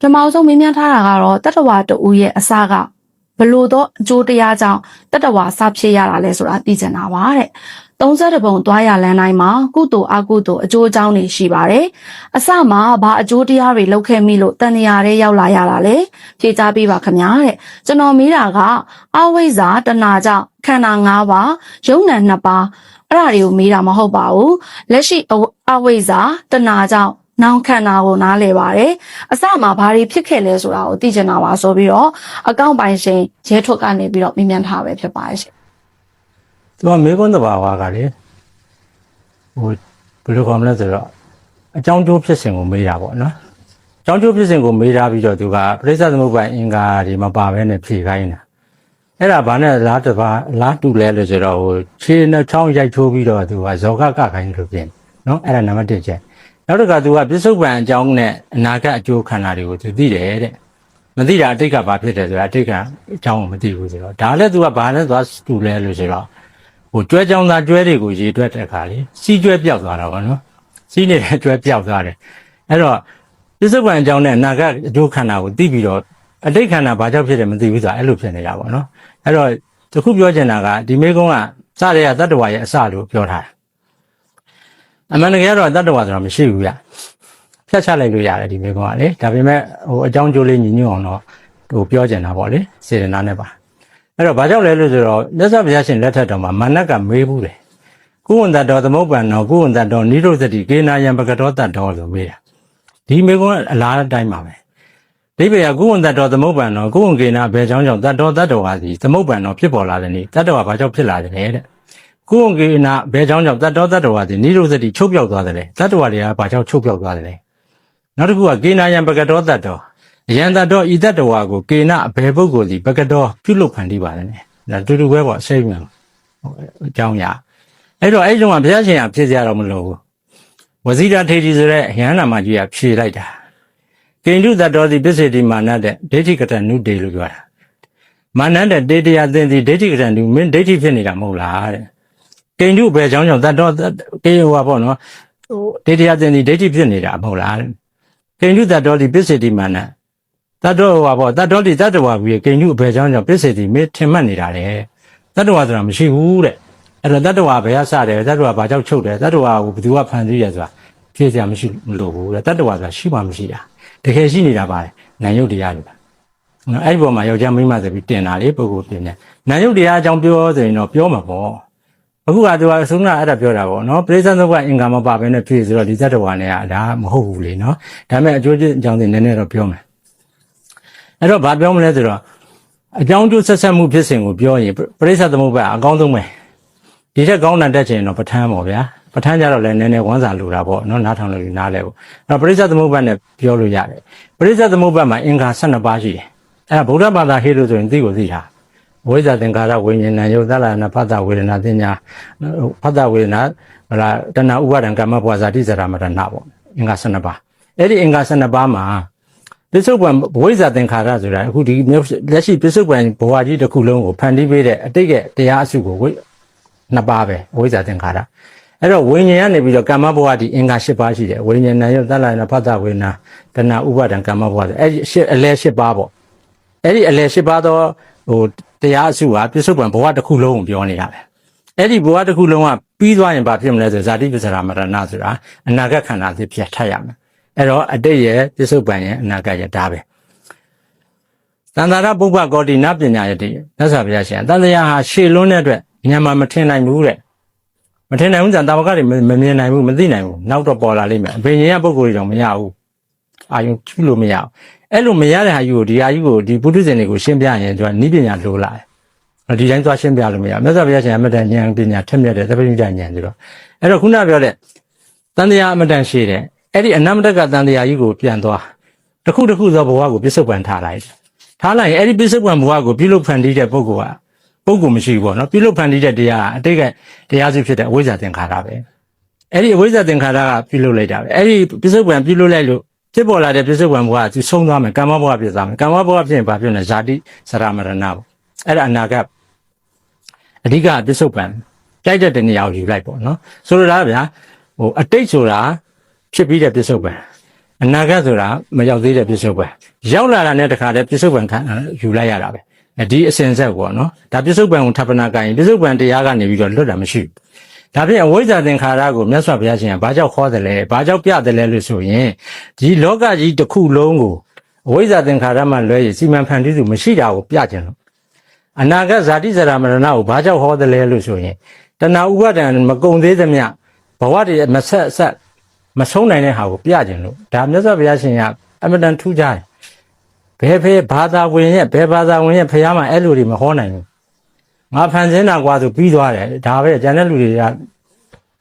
ဓမ္မအောင်ဆုံးမင်းများထားတာကတော့တတ္တဝါတူရဲ့အစကဘလို့တော့အကျိုးတရားကြောင့်တတ္တဝါစဖြစ်ရတာလဲဆိုတာသိချင်တာပါတဲ့30ပုံသွားရလမ်းတိုင်းမှာကုသိုလ်အကုသိုလ်အကျိုးအကြောင်းတွေရှိပါတယ်အစမှာဘာအကျိုးတရားတွေလုပ်ခဲ့မိလို့တဏှာတွေရောက်လာရတာလဲဖြေချပေးပါခင်ဗျာတဲ့ကျွန်တော်မေးတာကအဝိဇ္ဇာတဏှာကြောင့်ခန္ဓာ၅ပါးယုံနာ2ပါးအဲ့ဒါတွေကိုမေးတာမဟုတ်ပါဘူးလက်ရှိအဝိဇ္ဇာတဏှာကြောင့်နောင်ခန္ဓာကိုနားလည်ပါတယ်အစမှာဘာတွေဖြစ်ခဲ့လဲဆိုတာကိုသိချင်တာပါဆိုပြီးတော့အကောင့်ပိုင်ရှင်ရဲထုတ်ကနေပြီးတော့မြင်မြန်ထားပဲဖြစ်ပါတယ်ရှင်သူကမေကွန်းတဘာဝကလေဟိုဘယ်လိုခေါ်မလဲဆိုတော့အကြောင်းကျိုးဖြစ်စဉ်ကိုမေးတာပေါ့နော်အကြောင်းကျိုးဖြစ်စဉ်ကိုမေးထားပြီးတော့သူကပရိစ္ဆေသမုပ္ပါအင်္ဂါတွေမပါဘဲနဲ့ဖြေခိုင်းတာအဲ့ဒါဘာနဲ့လားတူလဲလို့ဆိုတော့ဟိုခြေနှချောင်းရိုက်ချိုးပြီးတော့သူကဇောကကခိုင်းလို့ပြင်နော်အဲ့ဒါနံပါတ်1ချက်နောက်တစ်ခါသူကပြစ္ဆုတ်ပံအကြောင်းနဲ့အနာဂတ်အကျိုးခန္ဓာတွေကိုသူသိတယ်တဲ့မသိတာအတိတ်ကဘာဖြစ်တယ်ဆိုတာအတိတ်ကအကြောင်းကိုမသိဘူးဆိုတော့ဒါလည်းသူကဘာနဲ့သွားတူလဲလို့ဆိုတော့ဟိုကျွဲကြောင်သားကျွဲတွေကိုရေတွက်တဲ့အခါလေစီးကျွဲပြောက်သွားတာပေါ့နော်စီးနေတဲ့ကျွဲပြောက်သွားတယ်အဲ့တော့ပြစ္ဆုတ်ပံအကြောင်းနဲ့အနာဂတ်အကျိုးခန္ဓာကိုသိပြီးတော့အတိတ်ခန္ဓာဘာကြောင့်ဖြစ်တယ်မသိဘူးဆိုတာအဲ့လိုဖြစ်နေတာပေါ့နော်အဲ့တော့တခုပြောချင်တာကဒီမေကုန်းကစတဲ့တတ္တဝါရဲ့အစလို့ပြောထားတာအမှန်တကယ်တော့တတ္တဝါဆိုတာမရှိဘူးဗျဖြတ်ချလိုက်လို့ရတယ်ဒီမေကုန်းကလေဒါပေမဲ့ဟိုအကြောင်းကျိုးလေးညီညွတ်အောင်တော့ဟိုပြောချင်တာပေါ့လေစေတနာနဲ့ပါအဲ့တော့ဘာကြောင့်လဲလို့ဆိုတော့မြတ်စွာဘုရားရှင်လက်ထက်တော်မှာမာနကမေးဘူးတယ်ကုဝန္တတော်သမုပ္ပန်တော်ကုဝန္တတော်နိရောဓတိကေနာယံပကတောတတ်တော်ဆိုမေးတာဒီမေကုန်းကအလားအတိုင်းပါပဲဒီဘေကကုဝန္တတော်သမုပ္ပန်တော်ကုဝံကေနာဘယ်ကြောင့်ကြောင့်တတ်တော်တတ်တော်ဟာဒီသမုပ္ပန်တော်ဖြစ်ပေါ်လာတဲ့နေ့တတ်တော်ဟာဘာကြောင့်ဖြစ်လာတယ်လဲတဲ့ကုဝံကေနာဘယ်ကြောင့်ကြောင့်တတ်တော်တတ်တော်ဟာဒီနိရောဓတိချုပ်ပြောက်သွားတယ်လေတတ်တော်တွေကဘာကြောင့်ချုပ်ပြောက်သွားတယ်လဲနောက်တစ်ခုကကေနာယံပကတောတတ်တော်အယံတတ်တော်ဤတတ်တော်ကိုကေနာဘယ်ပုဂ္ဂိုလ်ဒီပကတောပြုလုပ်ဖန်တီးပါတယ်ဒါတူတူပဲပေါ့အစိမ့်မြန်အကြောင်းရအဲ့တော့အဲ့ဒီမှာဘုရားရှင်ကဖြစ်ကြတော့မလို့ဝဇိဒထေတီဆိုတဲ့ယဟန္တာမကြီးကဖြေလိုက်တာကိန္ဓုတတော်ဒီပစ္စေတိမာနတဲ့ဒိဋ္ဌိကတနုတေလို့ပြောတာမာနတဲ့တေတရားသင်သည်ဒိဋ္ဌိကတနုမင်းဒိဋ္ဌိဖြစ်နေတာမဟုတ်လားတဲ့ကိန္ဓုဘယ်ကြောင့်ကြောင့်တတော်ကေဟောပေါ့နော်တေတရားသင်သည်ဒိဋ္ဌိဖြစ်နေတာမဟုတ်လားတဲ့ကိန္ဓုတတော်ဒီပစ္စေတိမာနတတော်ဟောပေါ့တတော်ဒီတတဝါကြီးကိန္ဓုဘယ်ကြောင့်ကြောင့်ပစ္စေတိမင်းထင်မှတ်နေတာလေတတဝါဆိုတာမရှိဘူးတဲ့အဲ့တော့တတဝါဘယ်ကစတယ်တတဝါဘာကြောင့်ချုပ်တယ်တတဝါကိုဘယ်သူကဖန်တီးရဆိုတာဖြစ်စရာမရှိလို့ဘူးတဲ့တတဝါဆိုတာရှိမှမရှိတာတကယ်ရှိနေတာပါလေနာယုတ်တရားတွေပါနော်အဲ့ဒီပေါ်မှာယောက်ျားမိန်းမဆိုပြီးတင်တာလေပုဂ္ဂိုလ်ပြင်တယ်နာယုတ်တရားအကြောင်းပြောဆိုရင်တော့ပြောမှာပေါ့အခုကသူကအဆုံးကအဲ့ဒါပြောတာပေါ့နော်ပရိစ္ဆေသမုပ္ပါအင်္ဂါမပါဘဲနဲ့ဖြစ်ဆိုတော့ဒီတတဝါနဲ့ကဒါမဟုတ်ဘူးလေနော်ဒါပေမဲ့အကျိုးအကြောင်းတွေနည်းနည်းတော့ပြောမယ်အဲ့တော့ဘာပြောမလဲဆိုတော့အကြောင်းကျိုးဆက်ဆက်မှုဖြစ်စဉ်ကိုပြောရင်ပရိစ္ဆေသမုပ္ပါအကောင်းဆုံးပဲဒီထက်ကောင်းတာတက်ချင်တော့ပဋ္ဌာန်းပေါ့ဗျာပဋ္ဌာန်းကြတော့လည်းနည်းနည်းဝန်းစာလိုတာပေါ့နော်နားထောင်လို့နားလဲပေါ့အဲ့တော့ပရိစ္ဆေသမုပ္ပါနဲ့ပြောလို့ရတယ်ပရိစ္ဆေသမုပ္ပါမှာအင်္ဂါ12ပါးရှိတယ်အဲ့ဒါဗုဒ္ဓဘာသာဟေ့လို့ဆိုရင်သိကိုသိတာဝိဇ္ဇာသင်္ခါရဝိညာဉ်ယုတ်သလနာဖတ်တာဝေဒနာသင်ညာဖတ်တာဝေဒနာဟလာတဏှာဥပါဒံကမ္မဘဝဇာတိဇရာမရဏပေါ့အင်္ဂါ12ပါးအဲ့ဒီအင်္ဂါ12ပါးမှာပစ္စုပန်ဝိဇ္ဇာသင်္ခါရဆိုတာအခုဒီလက်ရှိပစ္စုပန်ဘဝကြီးတစ်ခုလုံးကိုဖန်တီးပေးတဲ့အတိတ်ကတရားအစုကို2ပါးပဲဝိဇ္ဇာသင်္ခါရအဲ့တော့ဝိညာဉ်ကနေပြီးတော့ကမ္မဘဝဒီအင်္ဂါ10ပါးရှိတယ်ဝိညာဉ်ယုတ်သလနာဖတ်တာဝေဒနာတဏှာဥပါဒံကမ္မဘဝဆိုအဲ့ဒီအလဲ10ပါးပေါ့အဲ့ဒီအလဲ10ပါးသောဟိုတရားအစုဟာပစ္စုပန်ဘဝတစ်ခုလုံးကိုပြောနေတာပဲအဲ့ဒီဘဝတစ်ခုလုံးကပြီးသွားရင်ဘာဖြစ်မလဲဆိုဇာတိပစ္ဆရာမရဏဆိုတာအနာဂတ်ခန္ဓာအဖြစ်ဖြတ်ထပ်ရမယ်အဲ့တော့အတိတ်ရဲ့ပစ္စုပန်ရဲ့အနာဂတ်ရဲ့ဒါပဲသန္တာရပုပ္ပကောတိနပညာယတိသစ္စာဘုရားရှင်တန်တရားဟာရှေလွန်းတဲ့အတွက်ဉာဏ်မှာမထင်နိုင်ဘူးတဲ့မထင်နိုင်ဘူးဆိုတာတာဝကတွေမမြင်နိုင်ဘူးမသိနိုင်ဘူးနောက်တော့ပေါ်လာလိမ့်မယ်အဘိညာဉ်ပုဂ္ဂိုလ်တွေတော့မရဘူးအာယုံကျุလို့မရဘူးအဲ့လိုမရတဲ့ဟာယူကိုဒီဟာယူကိုဒီပုထုဇဉ်တွေကိုရှင်းပြရင်သူကနိပညာလိုလာတယ်ဒီတိုင်းသွားရှင်းပြလို့မရမြတ်စွာဘုရားရှင်အမတန်ဉာဏ်ပညာထက်မြက်တဲ့သဗ္ဗညုတဉာဏ်ဆိုတော့အဲ့တော့ခုနပြောတဲ့တန်တရားအမတန်ရှိတယ်အဲ့ဒီအနမတကတန်တရားကြီးကိုပြန်သွားတစ်ခုတစ်ခုသောဘဝကိုပြစ္ဆုတ်ပန်ထားလိုက်ရင်အဲ့ဒီပြစ္ဆုတ်ပန်ဘဝကိုပြုလုပ်ဖန်တီးတဲ့ပုဂ္ဂိုလ်ကမရှိဘူးပေါ့နော်ပြုလုပ်ဖန်တီးတဲ့တရားအတိတ်ကတရားစုဖြစ်တဲ့အဝိဇ္ဇာသင်္ခါရပဲအဲ့ဒီအဝိဇ္ဇာသင်္ခါရကပြုလုပ်လိုက်တာပဲအဲ့ဒီပြစ္ဆုတ်ပန်ပြုလုပ်လိုက်လို့ဖြစ်ပေါ်လာတဲ့ပြစ္ဆုတ်ပန်ဘဝကသူဆုံးသွားမယ်ကမ္မဘဝဖြစ်သွားမယ်ကမ္မဘဝဖြစ်ရင်ဘာဖြစ်လဲဇာတိစရမရဏပေါ့အဲ့ဒါအနာဂတ်အဓိကပြစ္ဆုတ်ပန်ကြိုက်တဲ့နေရာကိုယူလိုက်ပေါ့နော်ဆိုလိုတာဗျာဟိုအတိတ်ဆိုတာဖြစ်ပြီးတဲ့ပြစ္ဆုတ်ပန် အနာဂတ်ဆိုတာမရောက်သေးတဲ့ပြစ္ဆုတ်ပံရောက်လာတာနဲ့တခါတည်းပြစ္ဆုတ်ပံခံယူလိုက်ရတာပဲဒီအစဉ်ဆက်ပေါ့နော်ဒါပြစ္ဆုတ်ပံကိုထပ်ပနာကိုင်ပြစ္ဆုတ်ပံတရားကနေပြီးတော့လွတ်တာမရှိဘူးဒါဖြင့်အဝိဇ္ဇာသင်္ခါရကိုမြတ်စွာဘုရားရှင်ကဘာကြောင့်ခေါ်တယ်လဲဘာကြောင့်ပြတယ်လဲလို့ဆိုရင်ဒီလောကကြီးတစ်ခုလုံးကိုအဝိဇ္ဇာသင်္ခါရမှလွဲရင်စီမံဖန်တီးသူမရှိတာကိုပြခြင်းလို့အနာဂတ်ဇာတိဇရာမရဏကိုဘာကြောင့်ဟောတယ်လဲလို့ဆိုရင်တဏှာဥပါဒံမကုန်သေးသမျှဘဝတည်းမဆက်ဆက်မဆုံးနိုင်တဲ့ဟာကိုပြခြင်းလို့ဒါမြတ်စွာဘုရားရှင်ကအမတန်ထူးခြားတယ်ဘယ်ဘာသာဝင်ရဲ့ဘယ်ဘာသာဝင်ရဲ့ဖះမှာအဲ့လိုတွေမဟောနိုင်ဘူးငါဖန်ဆင်းတာကွာဆိုပြီးသွားတယ်ဒါပဲကျန်တဲ့လူတွေက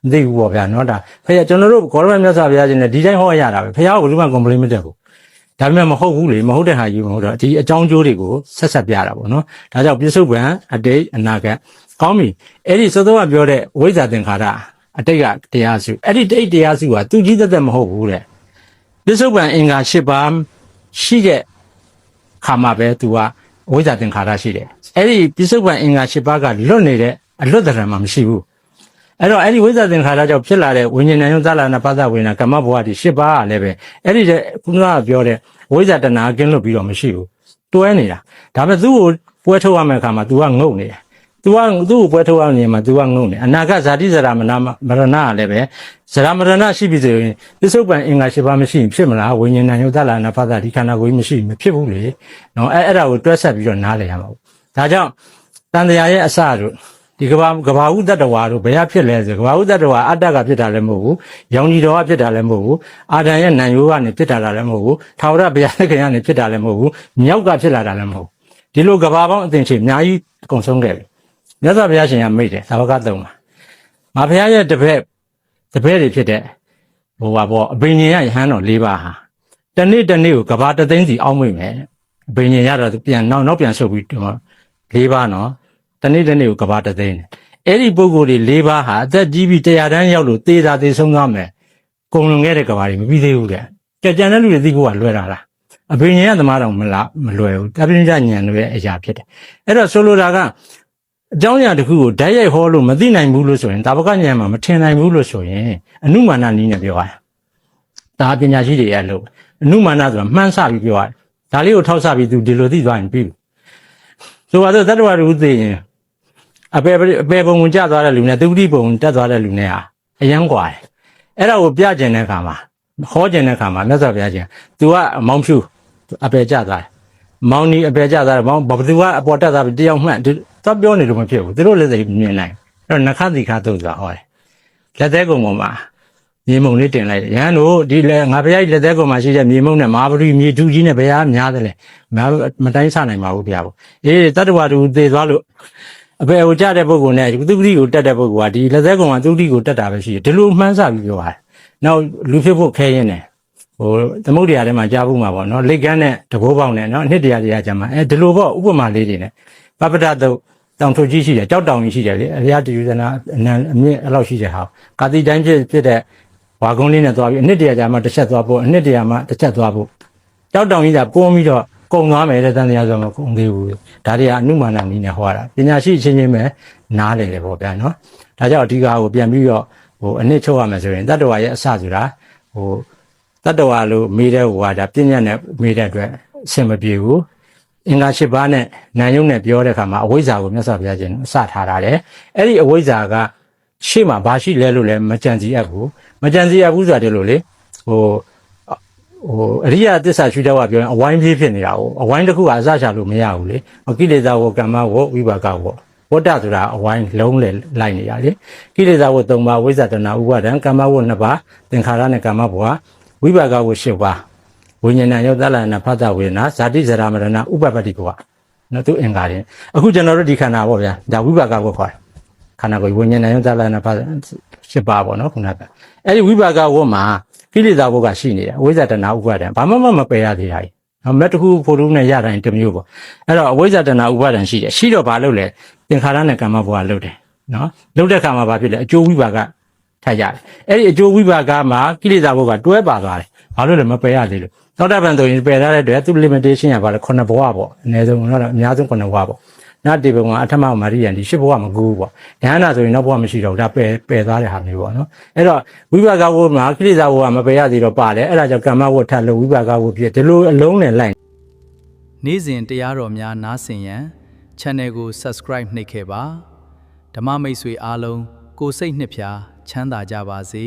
မသိဘူးပေါ့ဗျာနော်ဒါဖះကျွန်တော်တို့ဂေါရမမြတ်စွာဘုရားရှင်နဲ့ဒီတိုင်းဟောရတာပဲဖះကိုဘယ်သူမှ complain မတက်ဘူးဒါပေမဲ့မဟုတ်ဘူးလေမဟုတ်တဲ့ဟာကြီးမဟုတ်တော့ဒီအကြောင်းကျိုးတွေကိုဆက်ဆက်ပြတာပေါ့နော်ဒါကြောင့်ပြစ္ဆုတ်ပံအတိတ်အနာဂတ်ကောင်းပြီအဲ့ဒီစောစောကပြောတဲ့ဝိဇ္ဇာသင်္ခါရအတိတ်ကတရားစုအဲ့ဒီတိတ်တရားစုကသူကြီးသက်မဟုတ်ဘူးတဲ့ပြစ္ဆုတ်ပံအင်္ဂါ၈ပါးရှိတဲ့ခါမှာပဲသူကဝိဇ္ဇာသင်္ခါရရှိတယ်အဲ့ဒီပြစ္ဆုတ်ပံအင်္ဂါ၈ပါးကလွတ်နေတဲ့အလွတ်တရံမှာမရှိဘူးအဲ့တော့အဲ့ဒီဝိဇ္ဇာသင်္ခါရကြောင့်ဖြစ်လာတဲ့ဝိညာဉ်ဉာဏ်ယုံသလနာပသဝေနာကမ္မဘဝဒီ၈ပါးကလည်းပဲအဲ့ဒီခုနကပြောတဲ့ဝိဇ္ဇာတဏှာကင်းလွတ်ပြီးတော့မရှိဘူးတွဲနေတာဒါပေမဲ့သူ့ကိုပွဲထုတ်ရမယ့်အခါမှာ तू ကငုတ်နေတယ် तू ကသူ့ကိုပွဲထုတ်ရနေမှာ तू ကငုတ်နေအနာဂတ်ဇာတိဇရာမရဏကလည်းပဲဇရာမရဏရှိပြီဆိုရင်ပစ္စုပန်အင်္ဂါ၈ပါးမရှိရင်ဖြစ်မလားဝိညာဉ်ဉာဏ်ယုံသလနာပသဒီခန္ဓာကိုယ်မရှိရင်မဖြစ်ဘူးလေနော်အဲ့ဒါကိုတွဲဆက်ပြီးတော့နားလည်ရမှာပေါ့ဒါကြောင့်တန်တရားရဲ့အစတို့ဒီကဘာဟုတ္တဝါတို့ဘယ်ရဖြစ်လဲဆိုကဘာဟုတ္တဝါအတ္တကဖြစ်တာလည်းမဟုတ်ဘူးရောင်ကြီးတော်ကဖြစ်တာလည်းမဟုတ်ဘူးအာဒံရဲ့နံရိုးကနေဖြစ်တာလည်းမဟုတ်ဘူးထာဝရဘုရားသခင်ကနေဖြစ်တာလည်းမဟုတ်ဘူးမြောက်ကဖြစ်လာတာလည်းမဟုတ်ဘူးဒီလိုကဘာပေါင်းအသင်္ချေအများကြီးအကုန်ဆုံးခဲ့ပြီမြတ်စွာဘုရားရှင်ကမိတ်တယ်သာဝကသုံးမှာငါဘုရားရဲ့တပည့်တွေဖြစ်တဲ့ဟိုပါပေါ့အဘိညာဉ်ရယဟန်တော်၄ပါးဟာတနေ့ကိုကဘာတသိန်းစီအောက်မိတ်မယ်အဘိညာဉ်ရတော့ပြန်နောက်ပြန်ဆုပ်ပြီး၄ပါးနော်တနေ့ကိုကဘာတသိန်းအဲ့ဒီပုဂ္ဂိုလ်တွေ၄ပါးဟာအသက်ကြီးပြီး100တန်းရောက်လို့သေဆုံးသွားမယ်ကုန်လွန်ခဲ့တဲ့ကဘာတွေမပြီးသေးဘူးတဲ့ကြံတဲ့လူတွေသိဖို့ကလွယ်တာလားအဘိညာဉ်ရသမားတော်မလွယ်ဘူးတပိဋကဉာဏ်တွေအရာဖြစ်တယ်အဲ့တော့ဆိုလိုတာကအကြောင်းအရာတစ်ခုကိုဓာတ်ရိုက်ဟောလို့မသိနိုင်ဘူးလို့ဆိုရင်တာဝကဉာဏ်မှာမထင်နိုင်ဘူးလို့ဆိုရင်အနုမာနနည်းနဲ့ပြောရတယ်ဒါပညာရှိတွေရဲ့လို့အနုမာနဆိုတာမှန်းဆပြီးပြောရတယ်ဒါလေးကိုထောက်ဆပြီးသူဒီလိုသိသွားရင်ပြီဆိုပါတော့တတ္တဝါတို့သိရင်အပေပုံဝင်ကြသွားတဲ့လူနဲ့သုတိပုံတက်သွားတဲ့လူနဲ့ဟာအယံကွာတယ်အဲ့ဒါကိုပြကျင်တဲ့အခါမှာဟောကျင်တဲ့အခါမှာမြတ်စွာဘုရားရှင် तू ကအမောင်းဖြူအပေကျသွားတယ်မောင်းနီအပေကျသွားတယ်မောင်းဘာသူကအပေါ်တက်သွားပြီးတယောက်မှန်သွားပြောနေလို့မဖြစ်ဘူးသူတို့လည်းသိမြင်နိုင်အဲ့တော့နခတိခသုဆိုတာဟောတယ်လက်သေးကုံပေါ်မှာမြေမုံလေးတင်လိုက်တယ်ရဟန်းတို့ဒီလေငါဘုရားကြီးလက်သေးကုံမှာရှိတဲ့မြေမုံနဲ့မာပရိမြေထူးကြီးနဲ့ဘုရားများတယ်လေမတိုင်းဆနိုင်ပါဘူးဘုရားပေါ့အေးတတ္တဝါတို့သေသွားလို့အပေကိုကြတဲ့ပုဂ္ဂိုလ်နဲ့သုတိကိုတက်တဲ့ပုဂ္ဂိုလ်ကဒီလက်သေးကုံကသုတိကိုတက်တာပဲရှိတယ်ဒီလိုမှန်းဆပြီးပြောရတယ်နောက်လူဖြစ်ဖို့ခဲရင်တယ်ဟိုသမုဒ္ဒရာထဲမှာကြားဖို့မှာပေါ့နော်လိတ်ကန်းနဲ့တကိုးပေါက်နဲ့နော်နှစ်တရားကြာမှာဒီလိုပေါ့ဥပမာလေးတွေနဲ့ပပဒတုတ်တောင်ထုတ်ကြီးရှိတယ်ကြောက်တောင်ကြီးရှိတယ်လေအရာတယူဇနာအမြင့်အဲ့လောက်ရှိတဲ့ဟာကာတိတိုင်းဖြစ်တဲ့ဝါကုန်းလေးနဲ့သွားပြီးအနှစ်တရားကြာမှတစ်ချက်သွားဖို့အနှစ်တရားမှတစ်ချက်သွားဖို့ကြောက်တောင်ကြီးကပုံပြီးတော့ကုံသွားမယ်တဲ့တန်တရားဆိုမှကုံသေးဘူးဒါတွေကအနုမာနနည်းနဲ့ဟောတာပညာရှိချင်းချင်းပဲနားလေတယ်ပေါ့ဗျာနော်ဒါကြောင့်အဓိကကိုပြန်ပြီးတော့ဟိုအနှစ်ချုပ်ရမယ်ဆိုရင်တတ္တဝါရဲ့အစဆိုတာဟိုတတ္တဝါလို့မေးတဲ့ဟိုဟာဒါပညာနဲ့မေးတဲ့အတွက်အဆင်မပြေဘူးအင်္ဂါ၈ပါးနဲ့နာယုံနဲ့ပြောတဲ့အခါမှာအဝိဇ္ဇာကိုမြတ်စွာဘုရားရှင်အစထားတာတယ်အဲ့ဒီအဝိဇ္ဇာကရှေ့မှာဘာရှိလဲလို့လည်းမကြံစည်အပ်ဘူးဆိုတာတည်းလို့လေဟိုအရိယသစ္စာရှိတဲ့ကပြောရင်အဝိုင်းပြေးဖြစ်နေတာကိုအဝိုင်းတစ်ခုကအစချလို့မရဘူးလေကိလေသာဝကမ္မဝဝိပါကဝဝတ္တဆိုတာအဝိုင်းလုံးလေလိုက်နေရလေကိလေသာဝ၃ပါးဝိဇ္ဇာတဏဥပါဒံကမ္မဝ၂ပါးသင်္ခါရနဲ့ကမ္မဘဝဝိပါကဝ၈ပါးဝိညာဏယောသလနာဖသဝေနာဇာတိဇရာမရဏဥပပတ္တိဘဝနော်သူအင်္ဂါရင်အခုကျွန်တော်တို့ဒီခန္ဓာပေါ့ဗျာဒါဝိပါကဝခေါ်တယ်ခန္ဓာကိုယ်ဝိညာဏယောသလနာဖ၈ပါးပေါ့နော်ခုနကအဲ့ဒီဝိပါကဝမှာကိလေသာဘုကရှိနေတယ်အဝိဇ္ဇာတဏဥပါဒံဘာမှမပယ်ရသေးတာကြီးနော်မက်တခုဖို့လို့နဲ့ရတိုင်းတစ်မျိုးပေါ့အဲ့တော့အဝိဇ္ဇာတဏဥပါဒံရှိတယ်ရှိတော့ဘာလုပ်လဲသင်္ခါရနဲ့ကမ္မဘဝလုပ်တယ်နော်လုပ်တဲ့အခါမှာဘာဖြစ်လဲအကျိုးဝိပါကထိုက်ရတယ်အဲ့ဒီအကျိုးဝိပါကမှာကိလေသာဘုကတွဲပါသွားတယ်ဘာလို့လဲမပယ်ရသေးလို့သောတာပန်ဆိုရင်ပယ်ထားတဲ့အတွက်သူ limitation ကဘာလဲ9ဘဝပေါ့အနည်းဆုံးတော့အများဆုံး9ဘဝပေါ့ နာတေဘုံကအထမမာရိယန်ဒီရှစ်ဘဝမကူဘူးပေါ့ယဟန္တာဆိုရင်နောက်ဘဝမရှိတော့ဘူးဒါပယ်သွားတဲ့ဟာမျိုးပေါ့နော်အဲ့တော့ဝိပါကဝတ်မှာခိရိဇာဝတ်ကမပယ်ရသေးတော့ပါတယ်အဲ့ဒါကြောင့်ကမ္မဝတ်ထပ်လို့ဝိပါကဝတ်ဖြစ်ဒီလိုအလုံးနဲ့လိုက်နေ့စဉ်တရားတော်များနားဆင်ရန် channel ကို subscribe နှိပ်ခဲ့ပါဓမ္မမိတ်ဆွေအားလုံးကိုယ်စိတ်နှစ်ဖြာချမ်းသာကြပါစေ